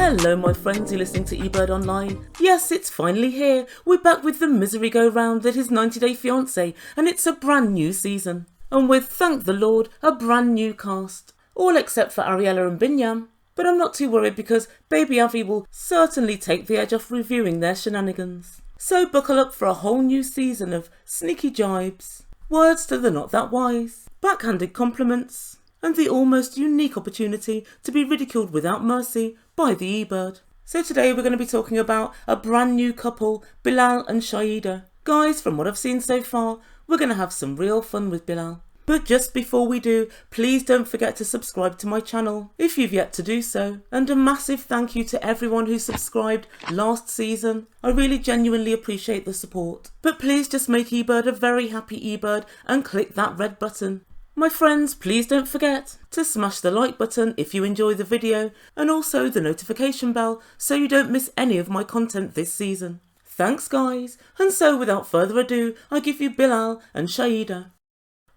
Hello my friends, you're listening to Ebird Online. Yes, it's finally here. We're back with the misery go round that is 90 Day Fiancé, and it's a brand new season. And with, thank the Lord, a brand new cast. All except for Ariela and Biniyam. But I'm not too worried because baby Avi will certainly take the edge off reviewing their shenanigans. So buckle up for a whole new season of sneaky jibes, words to the not that wise, backhanded compliments, and the almost unique opportunity to be ridiculed without mercy by the Ebird. So today we're going to be talking about a brand new couple, Bilal and Shaeeda. Guys, from what I've seen so far, we're going to have some real fun with Bilal. But just before we do, please don't forget to subscribe to my channel if you've yet to do so. And a massive thank you to everyone who subscribed last season. I really genuinely appreciate the support. But please just make Ebird a very happy Ebird and click that red button. My friends, please don't forget to smash the like button if you enjoy the video and also the notification bell so you don't miss any of my content this season. Thanks guys, and so without further ado, I give you Bilal and Shaeeda.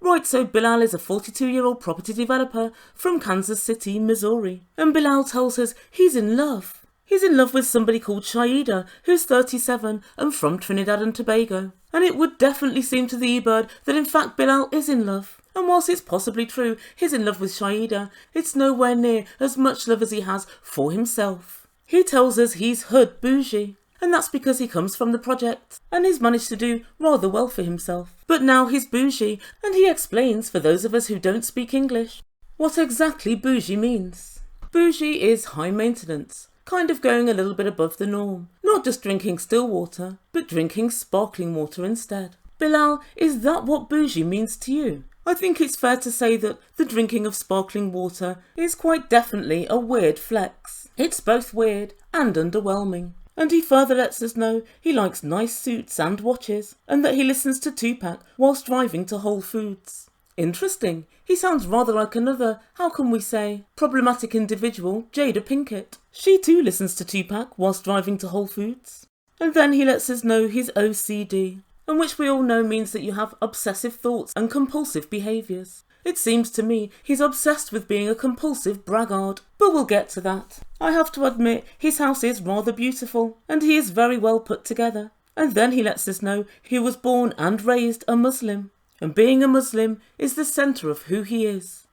Right, so Bilal is a 42-year-old property developer from Kansas City, Missouri. And Bilal tells us he's in love. He's in love with somebody called Shaeeda, who's 37 and from Trinidad and Tobago. And it would definitely seem to the Ebird that in fact Bilal is in love. And whilst it's possibly true he's in love with Shaeeda, it's nowhere near as much love as he has for himself. He tells us he's hood bougie. And that's because he comes from the project and he's managed to do rather well for himself. But now he's bougie, and he explains for those of us who don't speak English what exactly bougie means. Bougie is high maintenance, kind of going a little bit above the norm. Not just drinking still water, but drinking sparkling water instead. Bilal, is that what bougie means to you? I think it's fair to say that the drinking of sparkling water is quite definitely a weird flex. It's both weird and underwhelming. And he further lets us know he likes nice suits and watches, and that he listens to Tupac whilst driving to Whole Foods. Interesting. He sounds rather like another, how can we say, problematic individual, Jada Pinkett. She too listens to Tupac whilst driving to Whole Foods. And then he lets us know he's OCD, and which we all know means that you have obsessive thoughts and compulsive behaviours. It seems to me he's obsessed with being a compulsive braggart, but we'll get to that. I have to admit his house is rather beautiful and he is very well put together. And then he lets us know he was born and raised a Muslim, and being a Muslim is the centre of who he is.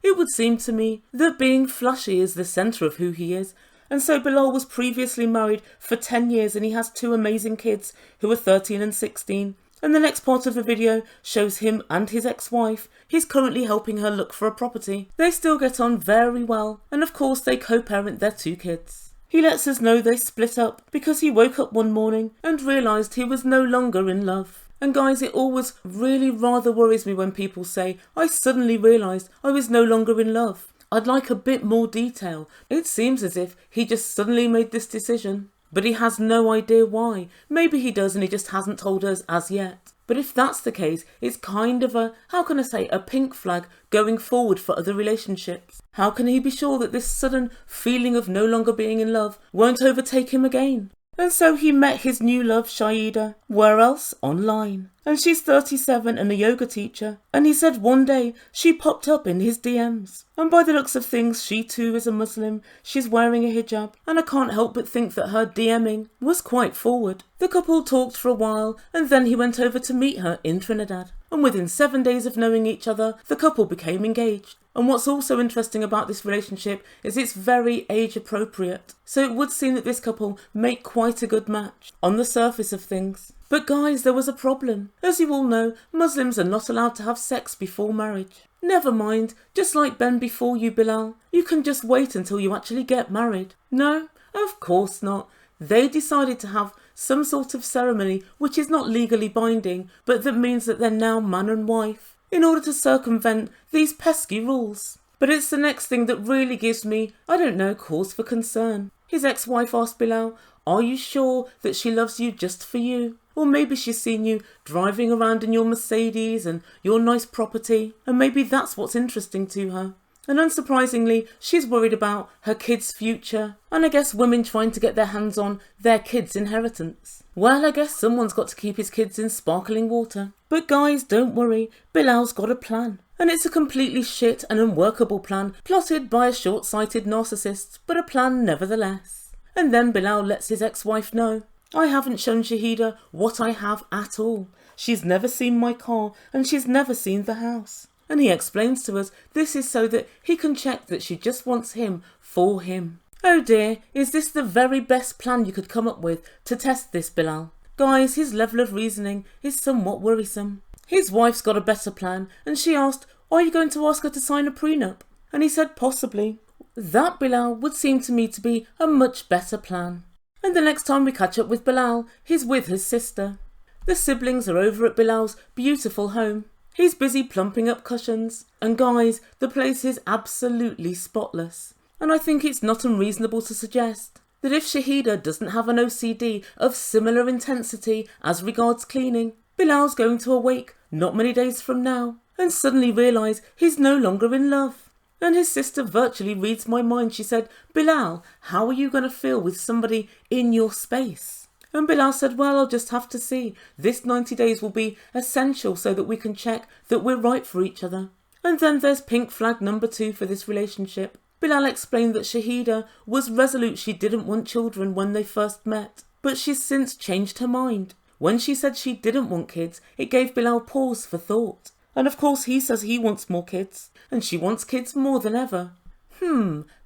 It would seem to me that being flashy is the centre of who he is. And so Bilal was previously married for 10 years and he has two amazing kids who are 13 and 16. And the next part of the video shows him and his ex-wife. He's currently helping her look for a property. They still get on very well, and of course they co-parent their two kids. He lets us know they split up because he woke up one morning and realised he was no longer in love. And guys, it always really rather worries me when people say, I suddenly realised I was no longer in love. I'd like a bit more detail. It seems as if he just suddenly made this decision. But he has no idea why. Maybe he does and he just hasn't told us as yet. But if that's the case, it's kind of a, how can I say, a pink flag going forward for other relationships. How can he be sure that this sudden feeling of no longer being in love won't overtake him again? And so he met his new love, Shaeeda. Where else? Online. And she's 37 and a yoga teacher. And he said one day she popped up in his DMs. And by the looks of things, she too is a Muslim. She's wearing a hijab. And I can't help but think that her DMing was quite forward. The couple talked for a while and then he went over to meet her in Trinidad. And within 7 days of knowing each other, the couple became engaged. And what's also interesting about this relationship is it's very age appropriate. So it would seem that this couple make quite a good match on the surface of things. But guys, there was a problem. As you all know, Muslims are not allowed to have sex before marriage. Never mind, just like Ben before you, Bilal. You can just wait until you actually get married. No, of course not. They decided to have some sort of ceremony which is not legally binding, but that means that they're now man and wife, in order to circumvent these pesky rules. But it's the next thing that really gives me, I don't know, cause for concern. His ex-wife asked Bilal, are you sure that she loves you just for you? Or maybe she's seen you driving around in your Mercedes and your nice property, and maybe that's what's interesting to her. And unsurprisingly, she's worried about her kids' future, and I guess women trying to get their hands on their kids' inheritance. Well, I guess someone's got to keep his kids in sparkling water. But guys, don't worry, Bilal's got a plan. And it's a completely shit and unworkable plan plotted by a short-sighted narcissist, but a plan nevertheless. And then Bilal lets his ex-wife know, I haven't shown Shaeeda what I have at all. She's never seen my car and she's never seen the house. And he explains to us this is so that he can check that she just wants him for him. Oh dear, is this the very best plan you could come up with to test this Bilal? Guys, his level of reasoning is somewhat worrisome. His wife's got a better plan and she asked, are you going to ask her to sign a prenup? And he said possibly. That Bilal would seem to me to be a much better plan. And the next time we catch up with Bilal, he's with his sister. The siblings are over at Bilal's beautiful home. He's busy plumping up cushions. And guys, the place is absolutely spotless. And I think it's not unreasonable to suggest that if Shaeeda doesn't have an OCD of similar intensity as regards cleaning, Bilal's going to awake not many days from now and suddenly realise he's no longer in love. And his sister virtually reads my mind. She said, Bilal, how are you going to feel with somebody in your space? And Bilal said, well, I'll just have to see. This 90 days will be essential so that we can check that we're right for each other. And then there's pink flag number 2 for this relationship. Bilal explained that Shaeeda was resolute she didn't want children when they first met, but she's since changed her mind. When she said she didn't want kids, it gave Bilal pause for thought. And of course he says he wants more kids, and she wants kids more than ever.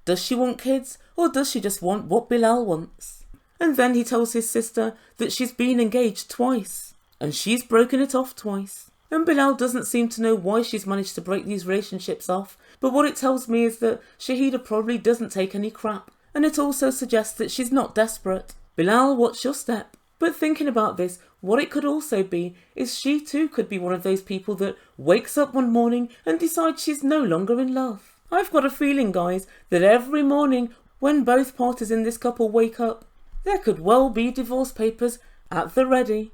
Does she want kids, or does she just want what Bilal wants? And then he tells his sister that she's been engaged twice, and she's broken it off twice. And Bilal doesn't seem to know why she's managed to break these relationships off, but what it tells me is that Shaeeda probably doesn't take any crap, and it also suggests that she's not desperate. Bilal, what's your step? But thinking about this, what it could also be is she too could be one of those people that wakes up one morning and decides she's no longer in love. I've got a feeling, guys, that every morning when both parties in this couple wake up, there could well be divorce papers at the ready.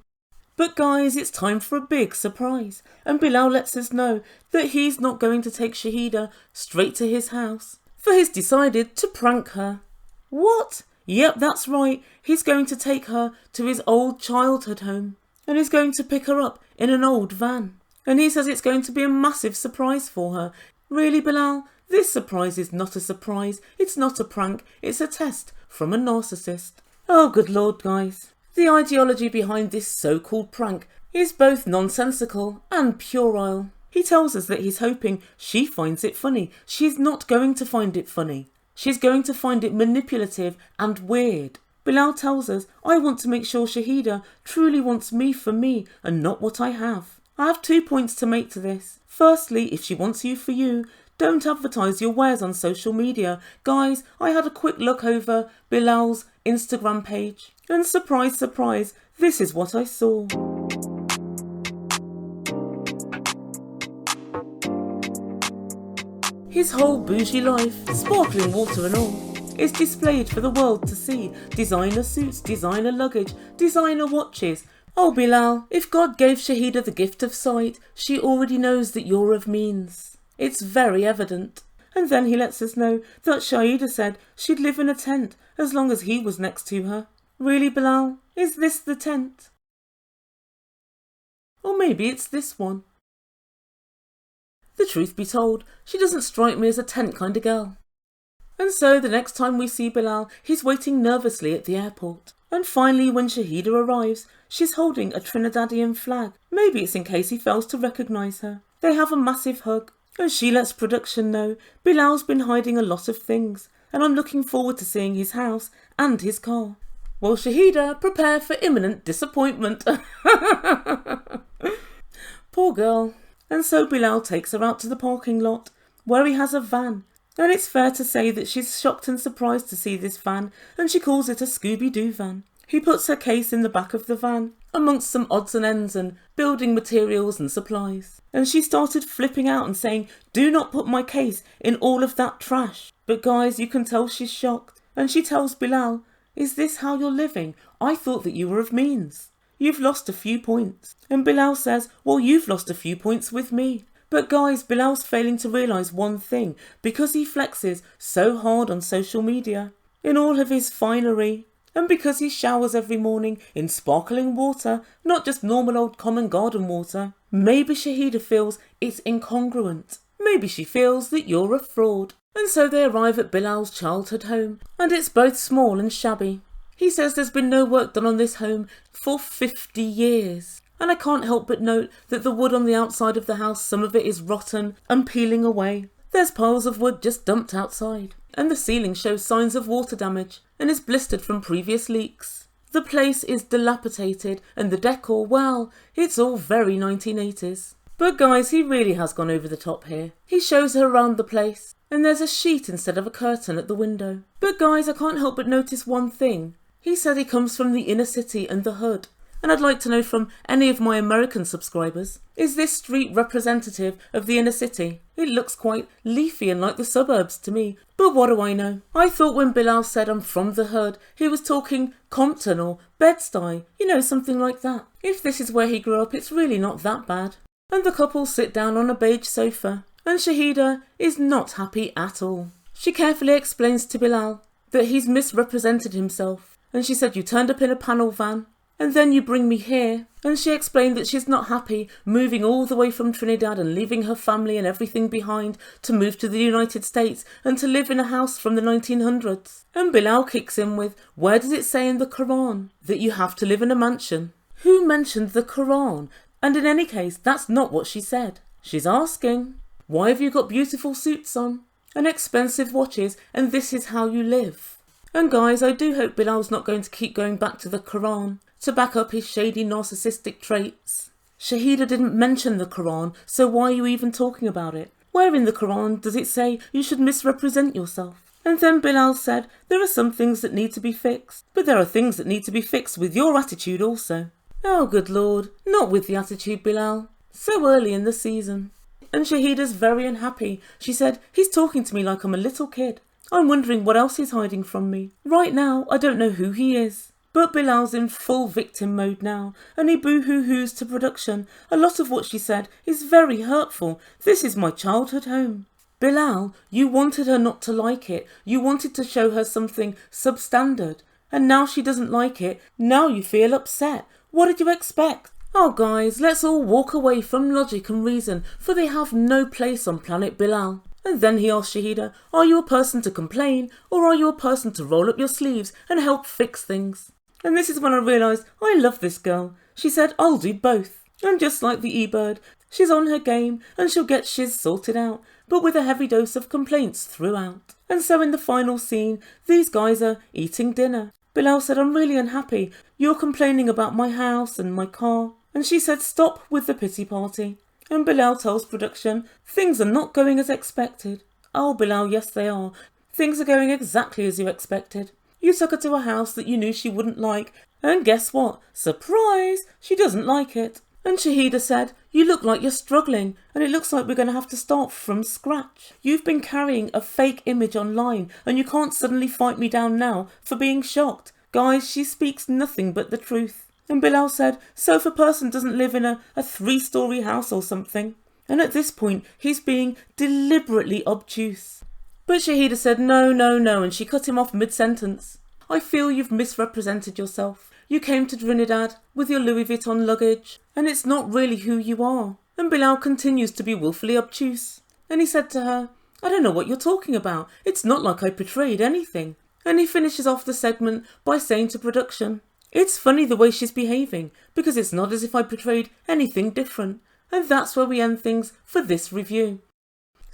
But guys, it's time for a big surprise, and Bilal lets us know that he's not going to take Shaeeda straight to his house, for he's decided to prank her. What? Yep, that's right, he's going to take her to his old childhood home, and he's going to pick her up in an old van. And he says it's going to be a massive surprise for her. Really, Bilal? This surprise is not a surprise, it's not a prank, it's a test from a narcissist. Oh, good lord, guys. The ideology behind this so-called prank is both nonsensical and puerile. He tells us that he's hoping she finds it funny. She's not going to find it funny. She's going to find it manipulative and weird. Bilal tells us, I want to make sure Shaeeda truly wants me for me and not what I have. I have 2 points to make to this. Firstly, if she wants you for you, don't advertise your wares on social media. Guys, I had a quick look over Bilal's Instagram page, and surprise, surprise, this is what I saw. His whole bougie life, sparkling water and all, is displayed for the world to see. Designer suits, designer luggage, designer watches. Oh Bilal, if God gave Shaeeda the gift of sight, she already knows that you're of means. It's very evident. And then he lets us know that Shaeeda said she'd live in a tent as long as he was next to her. Really, Bilal? Is this the tent? Or maybe it's this one. The truth be told, she doesn't strike me as a tent kind of girl. And so the next time we see Bilal, he's waiting nervously at the airport. And finally, when Shaeeda arrives, she's holding a Trinidadian flag. Maybe it's in case he fails to recognise her. They have a massive hug. And she lets production know Bilal's been hiding a lot of things, and I'm looking forward to seeing his house and his car. Well, Shaeeda, prepare for imminent disappointment. Poor girl. And so Bilal takes her out to the parking lot, where he has a van. And it's fair to say that she's shocked and surprised to see this van, and she calls it a Scooby-Doo van. He puts her case in the back of the van, amongst some odds and ends and building materials and supplies. And she started flipping out and saying, do not put my case in all of that trash. But guys, you can tell she's shocked. And she tells Bilal, is this how you're living? I thought that you were of means. You've lost a few points. And Bilal says, well, you've lost a few points with me. But guys, Bilal's failing to realise one thing, because he flexes so hard on social media. In all of his finery, And because he showers every morning in sparkling water, not just normal old common garden water, maybe Shaeeda feels it's incongruent. Maybe she feels that you're a fraud. And so they arrive at Bilal's childhood home, and it's both small and shabby. He says there's been no work done on this home for 50 years. And I can't help but note that the wood on the outside of the house, some of it is rotten and peeling away. There's piles of wood just dumped outside, and the ceiling shows signs of water damage and is blistered from previous leaks. The place is dilapidated, and the decor, well, it's all very 1980s. But guys, he really has gone over the top here. He shows her around the place, and there's a sheet instead of a curtain at the window. But guys, I can't help but notice one thing. He said he comes from the inner city and the hood. And I'd like to know from any of my American subscribers, is this street representative of the inner city? It looks quite leafy and like the suburbs to me, but what do I know? I thought when Bilal said I'm from the hood, he was talking Compton or Bed-Stuy, you know, something like that. If this is where he grew up, it's really not that bad. And the couple sit down on a beige sofa, and Shaeeda is not happy at all. She carefully explains to Bilal that he's misrepresented himself, and she said, you turned up in a panel van, and then you bring me here. And she explained that she's not happy moving all the way from Trinidad and leaving her family and everything behind to move to the United States and to live in a house from the 1900s. And Bilal kicks in with, where does it say in the Quran that you have to live in a mansion? Who mentioned the Quran? And in any case, that's not what she said. She's asking, why have you got beautiful suits on and expensive watches, and this is how you live? And guys, I do hope Bilal's not going to keep going back to the Quran to back up his shady narcissistic traits. Shaeeda didn't mention the Quran, so why are you even talking about it? Where in the Quran does it say you should misrepresent yourself? And then Bilal said there are some things that need to be fixed, but there are things that need to be fixed with your attitude also. Oh good lord, not with the attitude, Bilal. So early in the season. And Shaheeda's very unhappy. She said, he's talking to me like I'm a little kid. I'm wondering what else he's hiding from me. Right now, I don't know who he is. But Bilal's in full victim mode now, and he boo-hoo-hoos to production. A lot of what she said is very hurtful. This is my childhood home. Bilal, you wanted her not to like it. You wanted to show her something substandard. And now she doesn't like it. Now you feel upset. What did you expect? Oh guys, let's all walk away from logic and reason, for they have no place on planet Bilal. And then he asked Shaeeda, are you a person to complain, or are you a person to roll up your sleeves and help fix things? And this is when I realised I love this girl. She said, I'll do both. And just like the Ebird, she's on her game and she'll get shiz sorted out, but with a heavy dose of complaints throughout. And so in the final scene, these guys are eating dinner. Bilal said, I'm really unhappy. You're complaining about my house and my car. And she said, stop with the pity party. And Bilal tells production, things are not going as expected. Oh Bilal, yes they are. Things are going exactly as you expected. You took her to a house that you knew she wouldn't like, and guess what? Surprise! She doesn't like it. And Shaeeda said, you look like you're struggling, and it looks like we're going to have to start from scratch. You've been carrying a fake image online, and you can't suddenly fight me down now for being shocked. Guys, she speaks nothing but the truth. And Bilal said, so if a person doesn't live in a 3-story house or something. And at this point, he's being deliberately obtuse. But Shaeeda said, no, and she cut him off mid-sentence. I feel you've misrepresented yourself. You came to Trinidad with your Louis Vuitton luggage, and it's not really who you are. And Bilal continues to be willfully obtuse. And he said to her, I don't know what you're talking about. It's not like I portrayed anything. And he finishes off the segment by saying to production, it's funny the way she's behaving, because it's not as if I portrayed anything different. And that's where we end things for this review.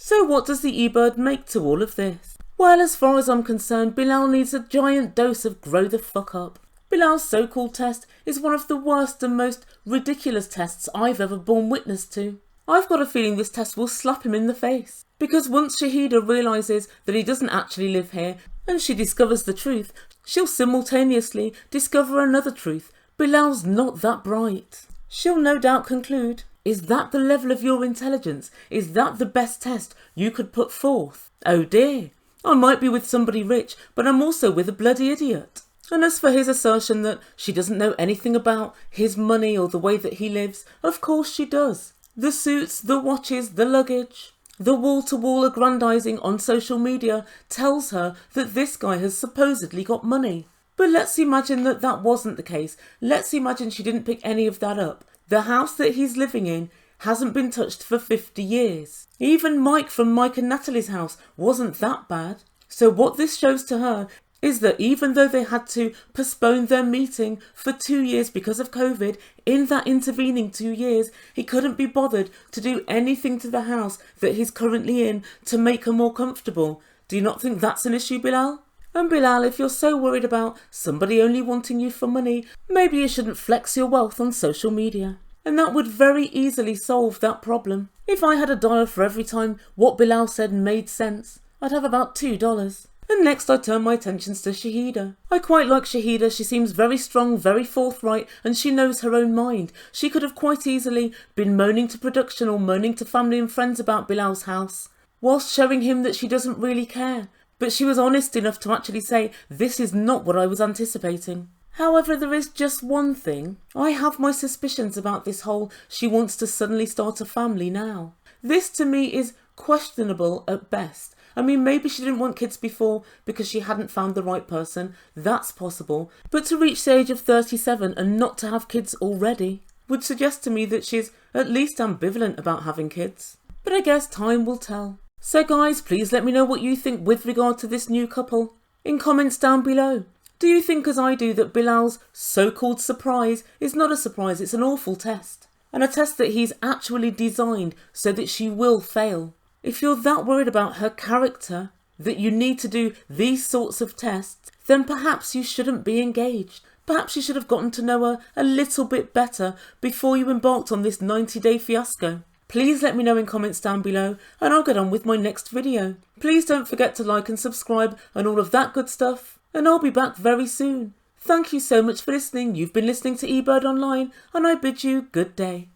So what does the Ebird make to all of this? Well, as far as I'm concerned, Bilal needs a giant dose of grow the fuck up. Bilal's so-called test is one of the worst and most ridiculous tests I've ever borne witness to. I've got a feeling this test will slap him in the face. Because once Shaeeda realises that he doesn't actually live here, and she discovers the truth, she'll simultaneously discover another truth. Bilal's not that bright. She'll no doubt conclude, is that the level of your intelligence? Is that the best test you could put forth? Oh dear, I might be with somebody rich, but I'm also with a bloody idiot. And as for his assertion that she doesn't know anything about his money or the way that he lives, of course she does. The suits, the watches, the luggage, the wall-to-wall aggrandising on social media tells her that this guy has supposedly got money. But let's imagine that that wasn't the case. Let's imagine she didn't pick any of that up. The house that he's living in hasn't been touched for 50 years. Even Mike from Mike and Natalie's house wasn't that bad. So what this shows to her is that even though they had to postpone their meeting for 2 years because of COVID, in that intervening 2 years, he couldn't be bothered to do anything to the house that he's currently in to make her more comfortable. Do you not think that's an issue, Bilal? And Bilal, if you're so worried about somebody only wanting you for money, maybe you shouldn't flex your wealth on social media. And that would very easily solve that problem. If I had $1 for every time what Bilal said made sense, I'd have about $2. And next I turn my attentions to Shaeeda. I quite like Shaeeda. She seems very strong, very forthright, and she knows her own mind. She could have quite easily been moaning to production or moaning to family and friends about Bilal's house, whilst showing him that she doesn't really care. But she was honest enough to actually say, this is not what I was anticipating. However, there is just one thing. I have my suspicions about this whole she wants to suddenly start a family now. This to me is questionable at best. I mean, maybe she didn't want kids before because she hadn't found the right person. That's possible. But to reach the age of 37 and not to have kids already would suggest to me that she's at least ambivalent about having kids. But I guess time will tell. So guys, please let me know what you think with regard to this new couple in comments down below. Do you think, as I do, that Bilal's so-called surprise is not a surprise, it's an awful test? And a test that he's actually designed so that she will fail? If you're that worried about her character that you need to do these sorts of tests, then perhaps you shouldn't be engaged. Perhaps you should have gotten to know her a little bit better before you embarked on this 90-day fiasco. Please let me know in comments down below and I'll get on with my next video. Please don't forget to like and subscribe and all of that good stuff. And I'll be back very soon. Thank you so much for listening. You've been listening to Ebird Online and I bid you good day.